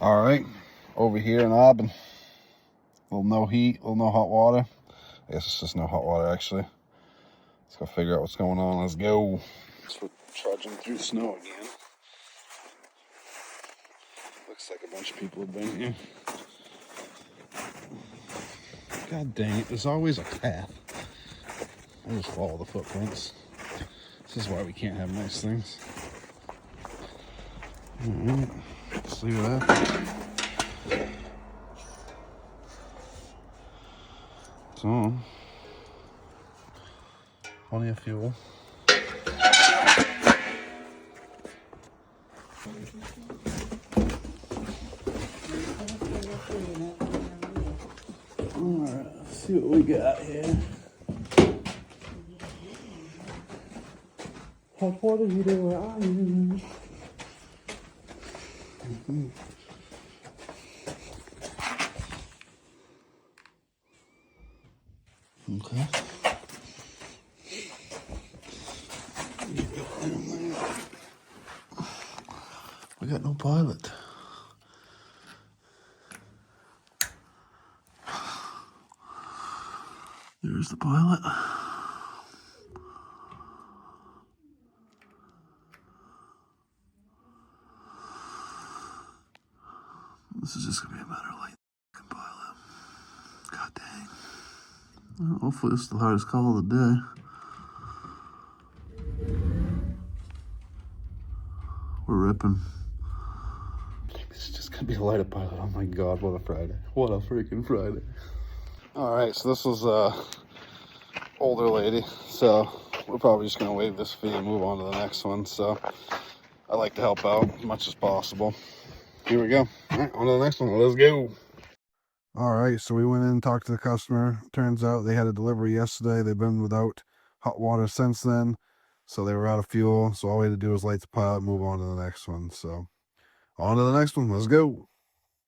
All right, over here in Auburn, little no heat, little no hot water. I guess it's just no hot water actually. Let's go figure out what's going on. Let's go. So we're trudging through snow again. Looks like a bunch of people have been here. God dang it, there's always a path. I just follow the footprints. This is why we can't have nice things. Alright, just leave it there. So, plenty of fuel. Alright, let's see what we got here. Hot water heater, where are you? Okay. We got no pilot. There's the pilot. This is just gonna be a matter of light pilot. God dang. Well, hopefully this is the hardest call of the day. We're ripping. This is just gonna be a lighter pilot. Oh my god, what a Friday. What a freaking Friday. Alright, so this was older lady, so we're probably just gonna waive this fee and move on to the next one. So I like to help out as much as possible. Here we go. All right, on to the next one. Let's go. All right, so we went in and talked to the customer. Turns out they had a delivery yesterday. They've been without hot water since then, so they were out of fuel. So all we had to do was light the pilot, move on to the next one. So on to the next one. Let's go.